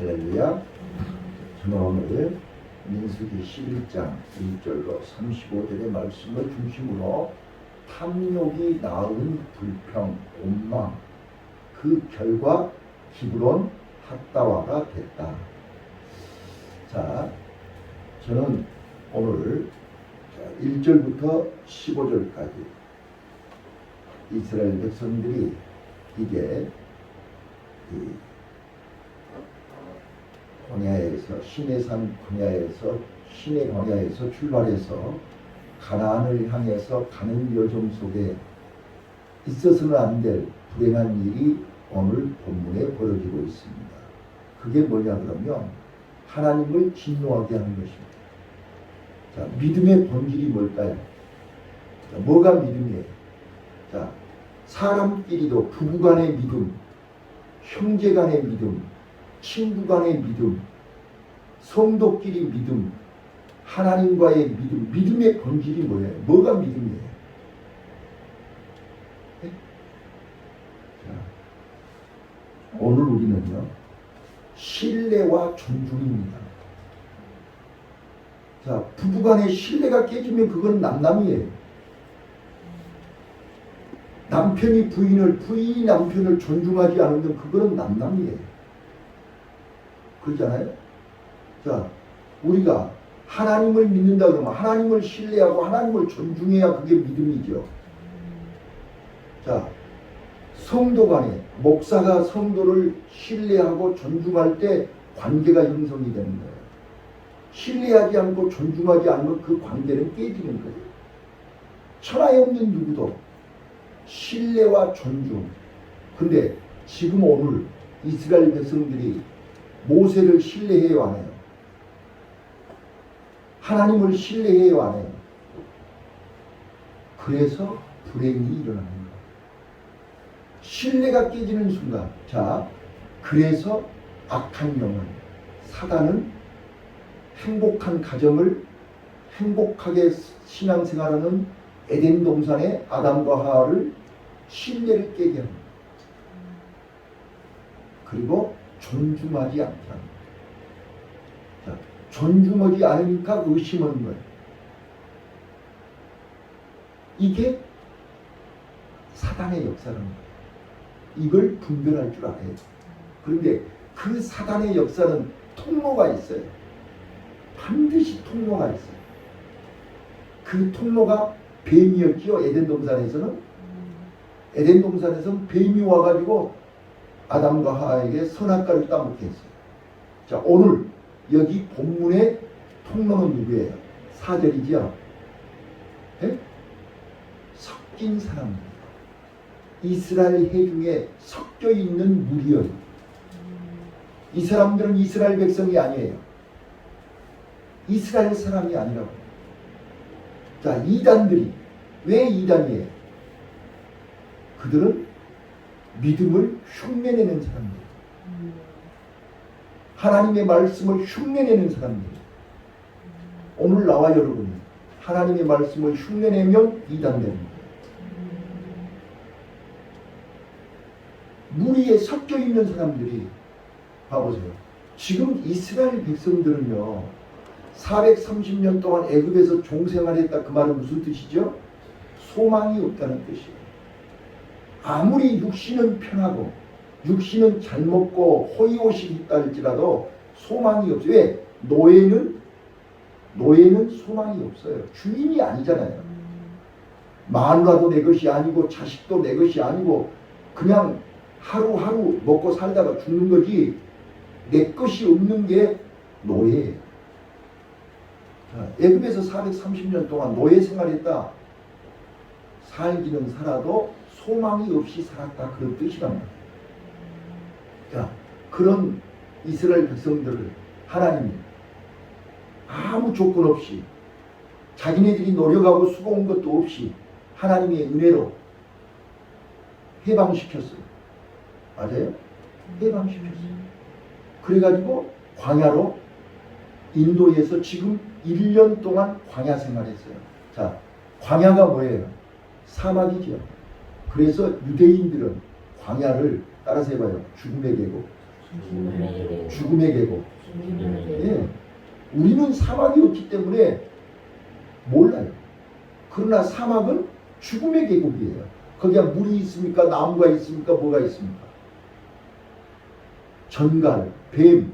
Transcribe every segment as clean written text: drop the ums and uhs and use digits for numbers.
할렐루야. 저는 오늘 민수기 11장 1절로 35절의 말씀을 중심으로 탐욕이 낳은 불평, 원망, 그 결과 기브론 핫다와가 됐다. 자, 저는 오늘 1절부터 15절까지 이스라엘 백성들이 이게 광야에서 시내산 광야에서 시내 광야에서 출발해서 가나안을 향해서 가는 여정 속에 있어서는 안 될 불행한 일이 오늘 본문에 벌어지고 있습니다. 그게 뭐냐 그러면 하나님을 진노하게 하는 것입니다. 자, 믿음의 본질이 뭘까요? 자, 뭐가 믿음이에요? 자, 사람끼리도 부부간의 믿음, 형제간의 믿음, 친구간의 믿음, 성도끼리 믿음, 하나님과의 믿음, 믿음의 본질이 뭐예요? 뭐가 믿음이에요? 네? 자, 오늘 우리는요, 신뢰와 존중입니다. 자, 부부간의 신뢰가 깨지면 그건 남남이에요. 남편이 부인을, 부인이 남편을 존중하지 않으면 그거는 남남이에요. 그렇잖아요? 자, 우리가 하나님을 믿는다 그러면 하나님을 신뢰하고 하나님을 존중해야 그게 믿음이죠. 자, 성도 간에 목사가 성도를 신뢰하고 존중할 때 관계가 형성이 되는 거예요. 신뢰하지 않고 존중하지 않으면 그 관계는 깨지는 거예요. 천하에 없는 누구도 신뢰와 존중. 근데 지금 오늘 이스라엘 백성들이 모세를 신뢰해요 안 해요? 하나님을 신뢰해요 안 해요? 그래서 불행이 일어나는 거예요. 신뢰가 깨지는 순간, 자, 그래서 악한 영은, 사단은 행복한 가정을, 행복하게 신앙생활하는 에덴 동산의 아담과 하와를 신뢰를 깨게 합니다. 그리고 존중하지 않게 합니다. 자, 존중하지 않으니까 의심하는 거예요. 이게 사단의 역사입니다. 이걸 분별할 줄 알아요. 그런데 그 사단의 역사는 통로가 있어요. 반드시 통로가 있어요. 그 통로가 뱀이었지요. 에덴 동산에서는 뱀이 와가지고 아담과 하와에게 선악과를 따먹게 했어요. 자, 오늘 여기 본문의 통로는 누구예요? 4절이죠. 네? 섞인 사람들. 이스라엘 회중에 섞여 있는 무리여. 이 사람들은 이스라엘 백성이 아니에요. 이스라엘 사람이 아니라고. 자, 이단들이 왜 이단이에요? 그들은 믿음을 흉내내는 사람들, 하나님의 말씀을 흉내내는 사람들. 오늘 나와 여러분이 하나님의 말씀을 흉내내면 이단됩니다. 무리에 섞여 있는 사람들이 봐보세요. 지금 이스라엘 백성들은요, 430년 동안 애굽에서 종생활했다. 그 말은 무슨 뜻이죠? 소망이 없다는 뜻이에요. 아무리 육신은 편하고 육신은 잘 먹고 호의호식이 있다 할지라도 소망이 없어요. 왜? 노예는 소망이 없어요. 주인이 아니잖아요. 마누라도 내 것이 아니고 자식도 내 것이 아니고 그냥 하루하루 먹고 살다가 죽는 거지 내 것이 없는 게 노예예요. 애굽에서 430년 동안 노예 생활했다. 살기는 살아도 소망이 없이 살았다. 그런 뜻이란 말이에요. 자, 그런 이스라엘 백성들을 하나님이 아무 조건 없이 자기네들이 노력하고 수고한 것도 없이 하나님의 은혜로 해방시켰어요. 맞아요? 해방시켰어요. 그래가지고 광야로 인도에서 지금 1년 동안 광야 생활했어요. 자, 광야가 뭐예요? 사막이죠. 그래서 유대인들은 광야를 따라서 해봐요. 죽음의 계곡, 죽음의 계곡. 예. 우리는 사막이 없기 때문에 몰라요. 그러나 사막은 죽음의 계곡이에요. 거기에 물이 있습니까? 나무가 있습니까? 뭐가 있습니까? 전갈, 뱀.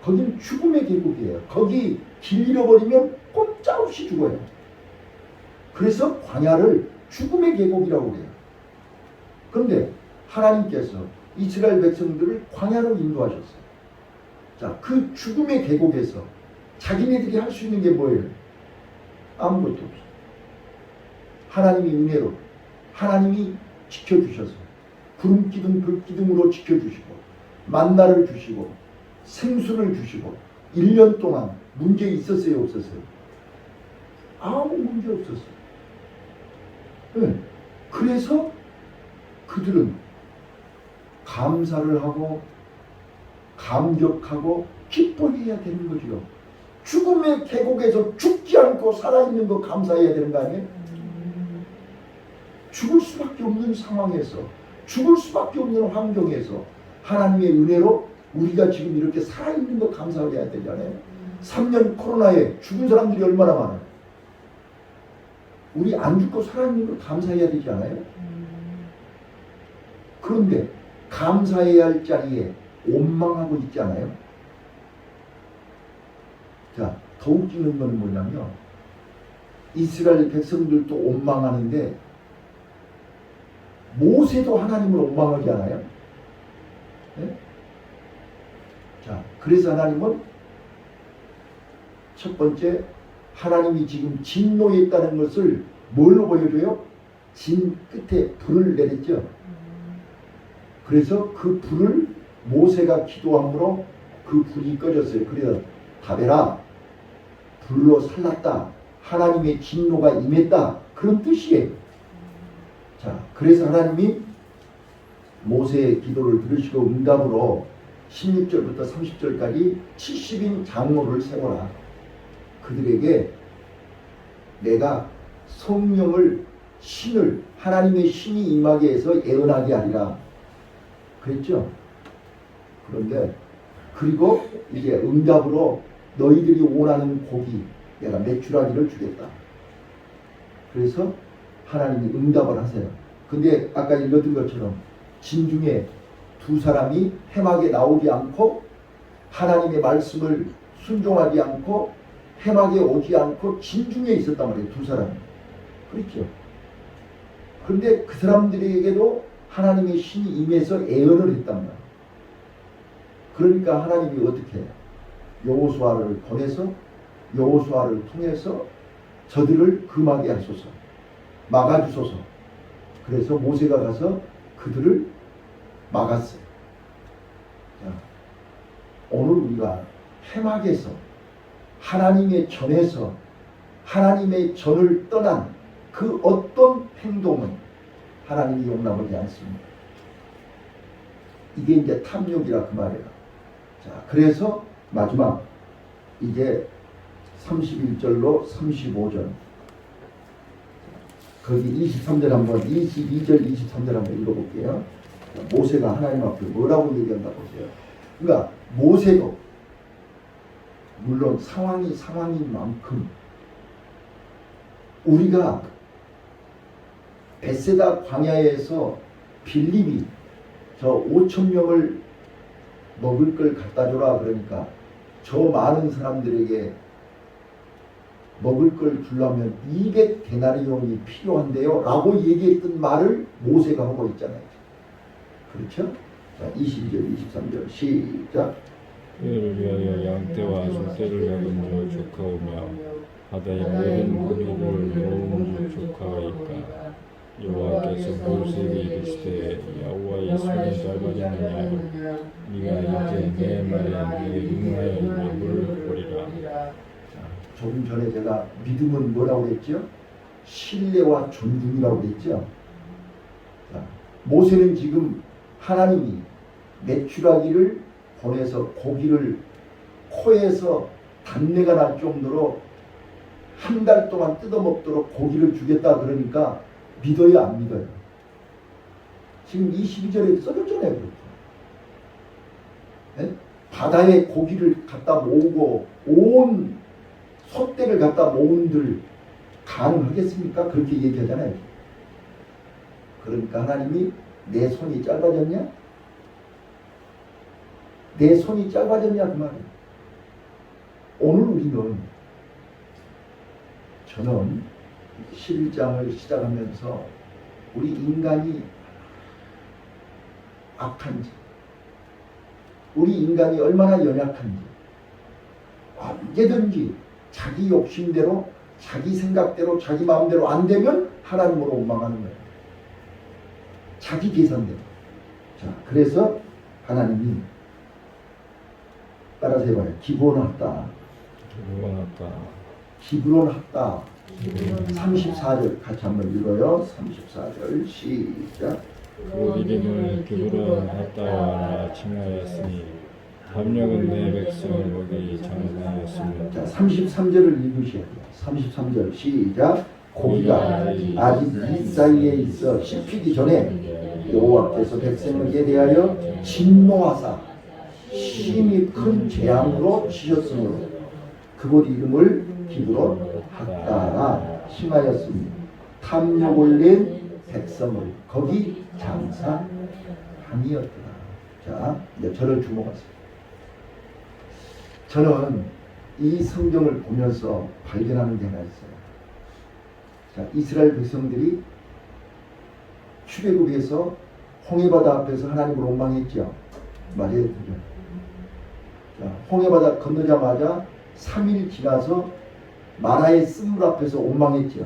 거기는 죽음의 계곡이에요. 거기 길 잃어버리면 꼼짝없이 죽어요. 그래서 광야를 죽음의 계곡이라고 그래요. 그런데 하나님께서 이스라엘 백성들을 광야로 인도하셨어요. 자, 그 죽음의 계곡에서 자기네들이 할 수 있는 게 뭐예요? 아무것도 없어요. 하나님이 은혜로, 하나님이 지켜주셔서 구름 기둥, 불 기둥으로 지켜주시고 만나를 주시고 생수를 주시고 1년 동안 문제 있었어요? 없었어요? 아무 문제 없었어요. 네. 그래서 그들은 감사를 하고 감격하고 기뻐해야 되는 거죠. 죽음의 계곡에서 죽지 않고 살아있는 거 감사해야 되는 거 아니에요? 죽을 수밖에 없는 상황에서, 죽을 수밖에 없는 환경에서 하나님의 은혜로 우리가 지금 이렇게 살아있는 거 감사해야 되잖아요. 3년 코로나에 죽은 사람들이 얼마나 많아요. 우리 안 죽고 살아있는 걸 감사해야 되지 않아요? 그런데 감사해야 할 자리에 원망하고 있지 않아요? 자, 더 웃기는 건 뭐냐면 이스라엘 백성들도 원망하는데 모세도 하나님을 원망하지 않아요? 네? 자, 그래서 하나님은 첫 번째 하나님이 지금 진노에 있다는 것을 뭘로 보여줘요? 진 끝에 불을 내렸죠. 그래서 그 불을 모세가 기도함으로 그 불이 꺼졌어요. 그래서 답해라. 불로 살랐다. 하나님의 진노가 임했다. 그런 뜻이에요. 자, 그래서 하나님이 모세의 기도를 들으시고 응답으로 16절부터 30절까지 70인 장로를 세워라. 그들에게 내가 성령을 신을 하나님의 신이 임하게 해서 예언하게 하리라. 그랬죠? 그런데 그리고 이제 응답으로 너희들이 원하는 고기 내가 메추라기를 주겠다. 그래서 하나님이 응답을 하세요. 근데 아까 읽었던 것처럼 진중에 두 사람이 해막에 나오지 않고 하나님의 말씀을 순종하지 않고 해막에 오지 않고 진중에 있었단 말이에요. 두 사람이. 그렇죠. 그런데 그 사람들에게도 하나님의 신이 임해서 예언을 했단 말이에요. 그러니까 하나님이 어떻게 해요? 여호수아를 보내서 여호수아를 통해서 저들을 금하게 하소서, 막아주소서. 그래서 모세가 가서 그들을 막았어요. 자, 오늘 우리가 해막에서 하나님의 전에서 하나님의 전을 떠난 그 어떤 행동은 하나님이 용납하지 않습니다. 이게 이제 탐욕이라 그 말이에요. 자, 그래서 마지막 이제 31절로 35절 거기 23절 한번 22절 23절 한번 읽어볼게요. 모세가 하나님 앞에 뭐라고 얘기한다 보세요. 그러니까 모세도 물론 상황이 상황인 만큼 우리가 베세다 광야에서 빌립이 저 5,000명을 먹을 걸 갖다 줘라 그러니까 저 많은 사람들에게 먹을 걸 주려면 200데나리온이 필요한데요 라고 얘기했던 말을 모세가 하고 있잖아요. 그렇죠? 자, 22절 23절 시작. 이를 위하여 양떼와 소떼를 잡은 자 조카오며 바다에 모든 고기를 모은 자 조카이까 여호와께서 모세에게 이르시되 여호와의 손이 짧아졌느냐 네가 이제 내 말에 네게 응하여 입을 버리라. 조금 전에 제가 믿음은 뭐라고 했죠? 신뢰와 존중이라고 했죠. 자, 모세는 지금 하나님이 메추라기를 보내서 고기를 코에서 단내가 날 정도로 한 달 동안 뜯어먹도록 고기를 주겠다 그러니까 믿어요 안 믿어요? 지금 22절에 써줬잖아요. 그렇게. 예? 바다에 고기를 갖다 모으고 온 솥대를 갖다 모은들 가능하겠습니까? 그렇게 얘기하잖아요. 그러니까 하나님이 내 손이 짧아졌냐? 내 손이 짧아졌냐 그 말이에요. 오늘 우리는 저는 11장을 시작하면서 우리 인간이 악한지, 우리 인간이 얼마나 연약한지, 언제든지 자기 욕심대로, 자기 생각대로, 자기 마음대로 안 되면 하나님으로 원망하는 거예요. 자기 계산대로. 자, 그래서 하나님이 따라서 해봐요. 기브론하다. 기브론하다. 34절 같이 한번 읽어요. 34절 시작. 그 이름을 기브론 하다와 칭하였으니 함령은 내 백성을 거기 장사하였습니다. 자, 33절을 읽으셔야 돼요. 33절 시작. 고기가 아직 이 사이에 있어 씹히기 전에 여호와께서 백성에게 대하여 진노하사 심히 큰 재앙으로 치셨으므로 그곳 이름을 기브론 핫다라 칭하였습니다. 탐욕을 낸 백성을 거기 장사함이었더라. 자, 이제 저를 주목하세요. 저는 이 성경을 보면서 발견하는 게 하나 있어요. 자, 이스라엘 백성들이 출애굽에서 홍해바다 앞에서 하나님을 원망했죠. 맞아요, 그죠? 자, 홍해바다 건너자마자 3일 지나서 마라의 쓴물 앞에서 원망했죠.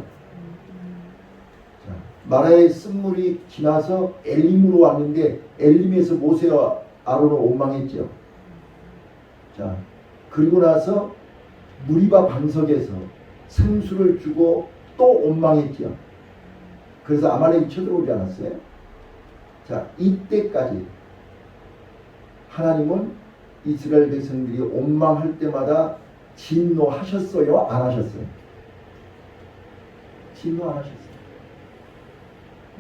자, 마라의 쓴물이 지나서 엘림으로 왔는데 엘림에서 모세와 아론을 원망했죠. 자, 그리고 나서 무리바 방석에서 생수를 주고 또 원망했죠. 그래서 아말렉이 쳐들어오지 않았어요. 자, 이때까지 하나님은 이스라엘 백성들이 원망할 때마다 진노하셨어요? 안 하셨어요? 진노 안 하셨어요.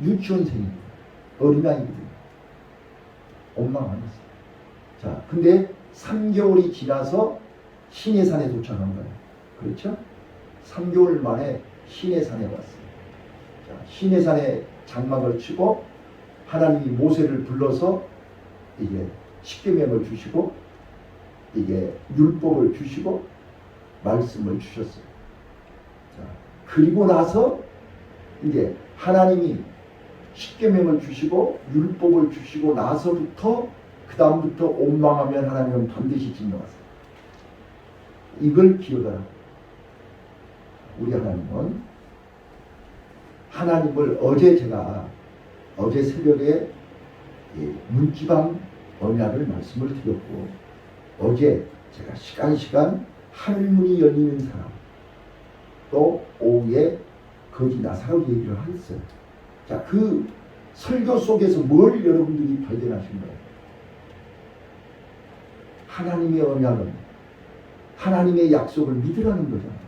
유치원생입니다. 어린아이거든요. 원망 안 했어요. 자, 근데 3개월이 지나서 시내산에 도착한 거예요. 그렇죠? 3개월 만에 시내산에 왔어요. 자, 시내산에 장막을 치고 하나님이 모세를 불러서 이제 십계명을 주시고 이게 율법을 주시고 말씀을 주셨어요. 자, 그리고 나서 이제 하나님이 십계명을 주시고 율법을 주시고 나서부터 그 다음부터 원망하면 하나님은 반드시 진노하세요. 이걸 기억하라. 우리 하나님은 하나님을 어제 새벽에 문지방 언약을 말씀을 드렸고 어제 제가 시간 하늘문이 열리는 사람 또 오후에 거지 나사로 얘기를 했어요. 자, 그 설교 속에서 뭘 여러분들이 발견하신 거예요? 하나님의 언약은 하나님의 약속을 믿으라는 거잖아요.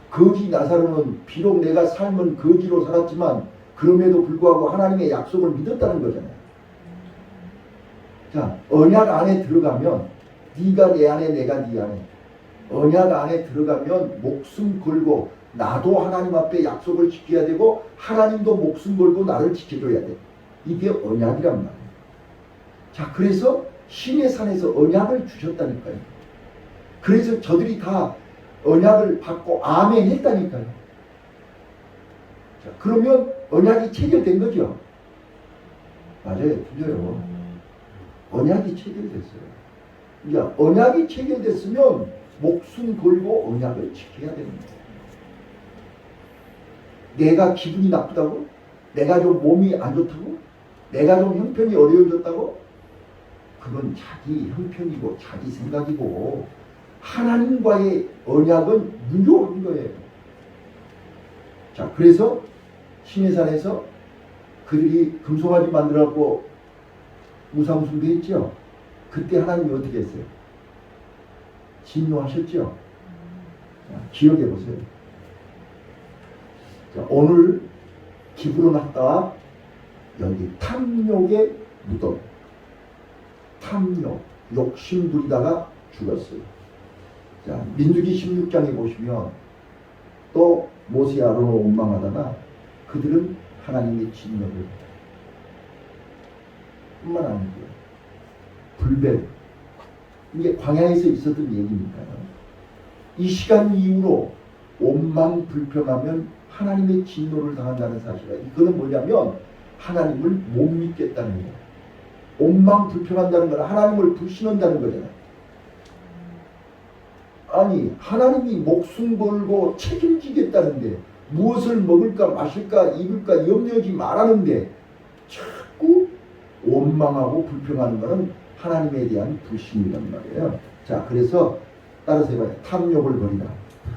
거지 나사로는 비록 내가 삶은 거지로 살았지만 그럼에도 불구하고 하나님의 약속을 믿었다는 거잖아요. 자, 언약 안에 들어가면 네가 내 안에 내가 네 안에 언약 안에 들어가면 목숨 걸고 나도 하나님 앞에 약속을 지켜야 되고 하나님도 목숨 걸고 나를 지켜줘야 돼. 이게 언약이란 말이에요. 자, 그래서 시내산에서 언약을 주셨다니까요. 그래서 저들이 다 언약을 받고 아멘 했다니까요. 자, 그러면 언약이 체결된 거죠. 맞아요. 틀려요. 언약이 체결됐어요. 이제 언약이 체결됐으면 목숨 걸고 언약을 지켜야 되는 거예요. 내가 기분이 나쁘다고? 내가 좀 몸이 안 좋다고? 내가 좀 형편이 어려워졌다고? 그건 자기 형편이고 자기 생각이고 하나님과의 언약은 무효한 거예요. 자, 그래서 시내산에서 그들이 금송아지 만들어갖고 우상 숭배했죠. 그때 하나님이 어떻게 했어요? 진노하셨죠. 자, 기억해 보세요. 자, 오늘 기브론 핫다와 여기 탐욕의 무덤, 탐욕, 욕심 부리다가 죽었어요. 자, 민수기 16장에 보시면 또 모세 아론을 원망하다가 그들은 하나님의 진노를 뿐만 아니고 불배, 이게 광야에서 있었던 얘기니까요. 이 시간 이후로 원망 불평하면 하나님의 진노를 당한다는 사실이에요. 이거는 뭐냐면 하나님을 못 믿겠다는 거예요. 원망 불평한다는 건 하나님을 불신한다는 거잖아요. 아니, 하나님이 목숨 걸고 책임지겠다는데 무엇을 먹을까 마실까 입을까 염려하지 말라는데 자꾸 원망하고 불평하는 것은 하나님에 대한 불신이란 말이에요. 자, 그래서 따라서 해봐요. 탐욕을 버리라.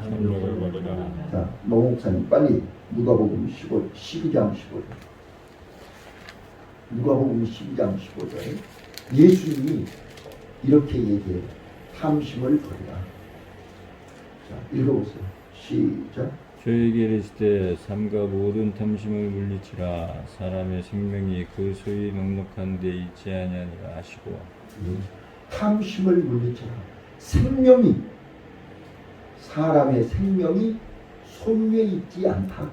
탐욕을 버리라. 자, 노 목사님 빨리 누가복음 12장 15절. 누가복음 12장 15절. 예수님이 이렇게 얘기해요. 탐심을 버리라. 자, 읽어보세요. 시작. 저에게 이르시되 삼가 모든 탐심을 물리치라. 사람의 생명이 그 소위 넉넉한 데 있지 아니하니라 하시고. 탐심을 물리쳐라. 생명이, 사람의 생명이 소유에 있지 않다.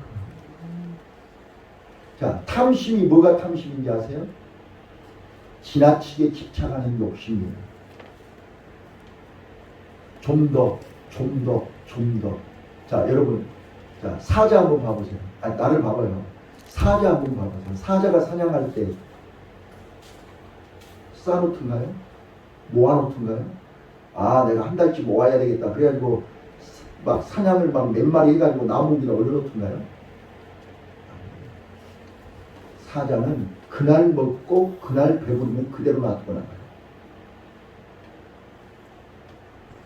자, 탐심이 뭐가 탐심인지 아세요? 지나치게 집착하는 욕심이에요. 좀 더. 자, 여러분, 자, 사자 한번 봐보세요. 아니, 나를 봐봐요. 사자 한번 봐보세요. 사자가 사냥할 때 쌓아놓던가요? 모아놓던가요? 아, 내가 한 달치 모아야 되겠다. 그래가지고 막 사냥을 막 몇 마리 해가지고 나무 위에 올려놓던가요? 사자는 그날 먹고 그날 배부르면 그대로 놔두고 나가요.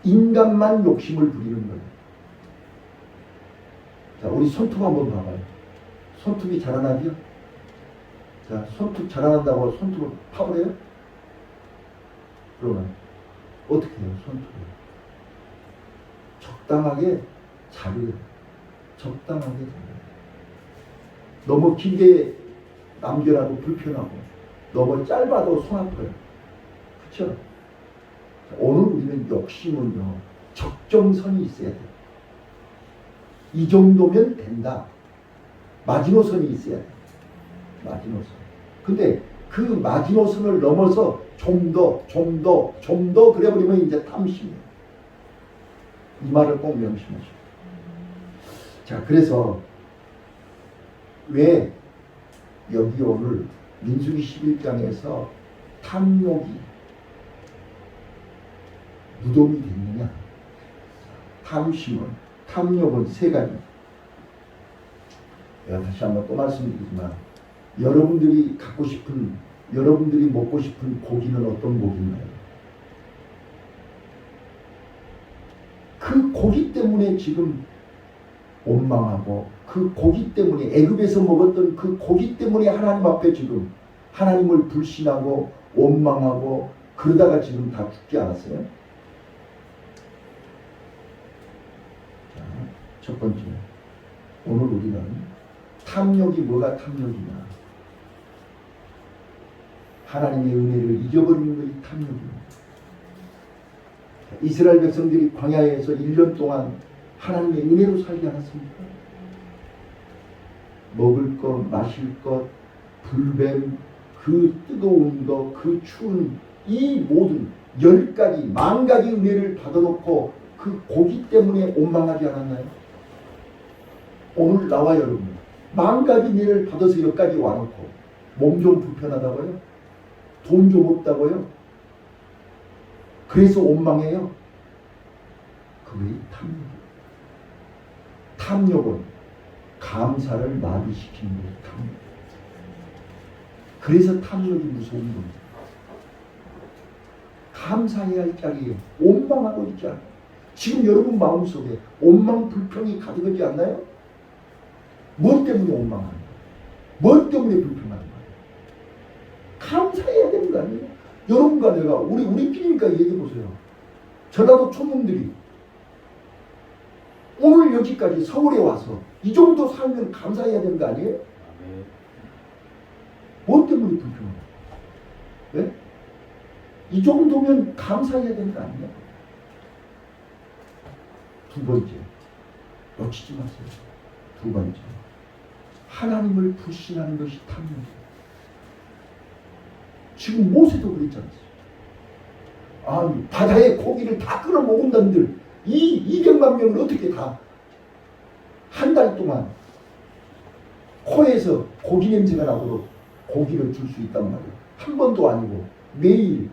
인간만 욕심을 부리는 거예요. 자, 우리 손톱 한번 봐봐요. 손톱이 자라나죠? 자, 손톱 자라난다고 손톱을 파버려요? 그러면 어떻게 해요? 손톱을 적당하게 자르요. 적당하게 자르요. 너무 길게 남겨놔도 불편하고 너무 짧아도 손 아파요. 그렇죠? 오늘 우리는 욕심은요, 적정선이 있어야 돼요. 이 정도면 된다. 마지노선이 있어야 돼요. 마지노선. 근데 그 마지노선을 넘어서 좀 더 그래버리면 이제 탐심이에요. 이 말을 꼭 명심하시고. 자, 그래서 왜 여기 오늘 민수기 11장에서 탐욕이 무덤이 됐느냐? 탐욕은 세 가지. 내가 다시 한번 또 말씀드리지만 여러분들이 갖고 싶은, 여러분들이 먹고 싶은 고기는 어떤 고기인가요? 그 고기 때문에 지금 원망하고 그 고기 때문에 애굽에서 먹었던 그 고기 때문에 하나님 앞에 지금 하나님을 불신하고 원망하고 그러다가 지금 다 죽지 않았어요? 자, 첫 번째, 오늘 우리는 탐욕이 뭐가 탐욕이냐? 하나님의 은혜를 잊어버리는 것이 탐욕입니다. 이스라엘 백성들이 광야에서 1년 동안 하나님의 은혜로 살지 않았습니까? 먹을 것, 마실 것, 불뱀, 그 뜨거운 것, 그 추운 이 모든 10가지, 10,000가지 은혜를 받아놓고 그 고기 때문에 원망하지 않았나요? 오늘 나와 여러분 10,000가지 은혜를 받아서 여기까지 와놓고 몸 좀 불편하다고요? 돈 좀 없다고요? 그래서 원망해요? 그게 탐욕이에요. 탐욕은 감사를 마비시키는 거예요. 탐욕. 그래서 탐욕이 무서운 겁니다. 감사해야 할 자리에 원망하고 있지 않아요. 지금 여러분 마음속에 원망 불평이 가득하지 않나요? 뭐 때문에 원망하는 거예요? 뭐 때문에 불평하는 거예요? 감사해야 되는 거 아니에요? 여러분과 내가 우리끼리니까 얘기해보세요. 전라도 촌놈들이 오늘 여기까지 서울에 와서 이 정도 살면 감사해야 되는 거 아니에요? 뭐 때문에 불평해요? 네? 이 정도면 감사해야 되는 거 아니야? 두 번째, 놓치지 마세요. 두 번째, 하나님을 불신하는 것이 탐욕이에요. 지금 모세도 그랬잖아요. 아니, 바다의 고기를 다 끌어 먹은다는들 이 200만 명을 어떻게 다 한 달 동안 코에서 고기 냄새가 나도록 고기를 줄 수 있단 말이에요. 한 번도 아니고 매일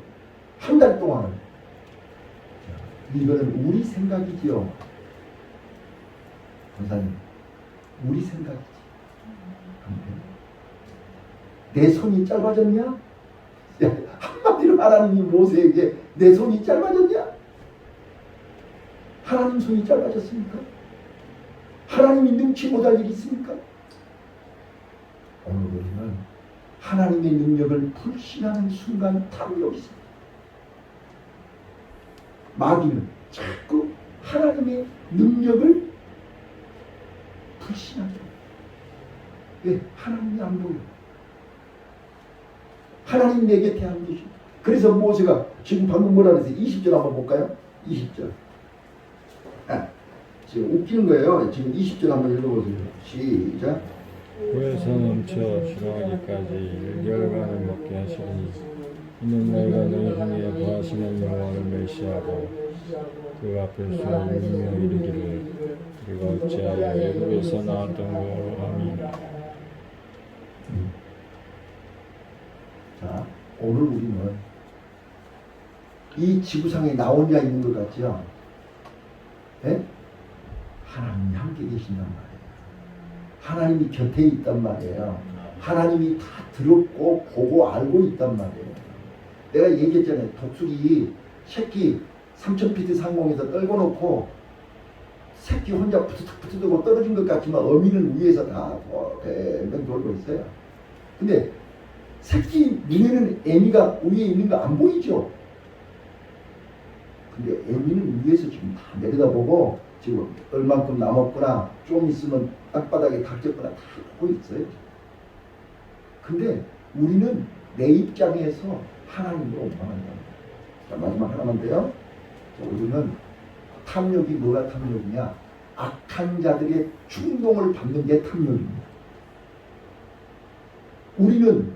한 달 동안. 이거는 우리 생각이지요. 권사님, 우리 생각이지. 내 손이 짧아졌냐? 한마디로 하나님이 모세에게 내 손이 짧아졌냐? 하나님 손이 짧아졌습니까? 하나님이 능치 못할 일이 있습니까? 오늘 우리는 하나님의 능력을 불신하는 순간 탐욕이 있습니다. 마귀는 자꾸 하나님의 능력을 불신하죠. 왜? 하나님이 안 보여. 하나님 내 곁에 안 계시고. 그래서 모세가 지금 방금 뭐라 그랬어요? 20절 한번 볼까요? 20절. 지금 웃기는 거예요. 지금 20절 한번 읽어보세요. 시작. 후에서 넘쳐 주랑하기까지 1개월간을 먹게 하시니 이는 너희가 너희 중에 구하시는 여호와를 멸시하고 그 앞에서 울며 이르기를 우리가 어찌하여 애굽에서 나왔던 거로 함이라. 자, 오늘 우리는 이 지구상에 나 혼자 있는 것 같죠? 예? 하나님이 함께 계신단 말이에요. 하나님이 곁에 있단 말이에요. 하나님이 다 들었고 보고 알고 있단 말이에요. 내가 얘기했잖아요. 독수리 새끼 3000피트 상공에서 떨궈 놓고 새끼 혼자 푸드득푸드득 떨어진 것 같지만 어미는 위에서 다 뱅뱅 돌고 있어요. 근데 새끼 눈에는 애미가 위에 있는 거 안 보이죠? 근데 애미는 위에서 지금 다 내려다보고 지금 얼만큼 남았거나 좀 있으면 땅바닥에 닥쳤거나 다 보고 있어요. 근데 우리는 내 입장에서 하나님으로 원망한다. 자, 마지막 하나만 돼요. 자, 우리는 탐욕이 뭐가 탐욕이냐? 악한 자들의 충동을 받는 게 탐욕입니다. 우리는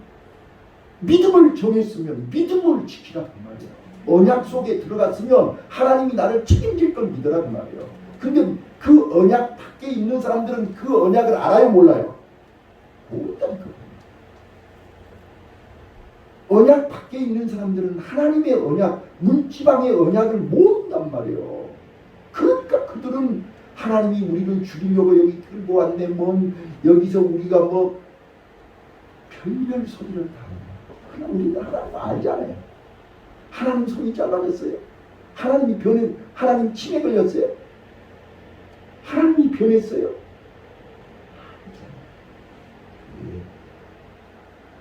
믿음을 정했으면 믿음을 지키라 그 말이에요. 언약 속에 들어갔으면 하나님이 나를 책임질 걸 믿으라 그 말이에요. 근데 그 언약 밖에 있는 사람들은 그 언약을 알아요, 몰라요? 모른다니까. 언약 밖에 있는 사람들은 하나님의 언약, 문지방의 언약을 모른단 말이에요. 그러니까 그들은 하나님이 우리를 죽이려고 여기 끌고 왔네, 뭔 여기서 우리가 뭐 별별 소리를 다 해요. 그냥 우리는 하나님 알잖아요. 하나님 손이 짧아졌어요. 하나님이 하나님 침에 걸렸어요. 하나님이 변했어요.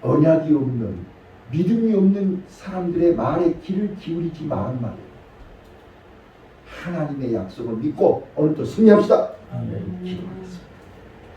언약이 없는, 믿음이 없는 사람들의 말에 귀를 기울이지 말란 말이에요. 하나님의 약속을 믿고 오늘도 승리합시다. 기도하겠습니다.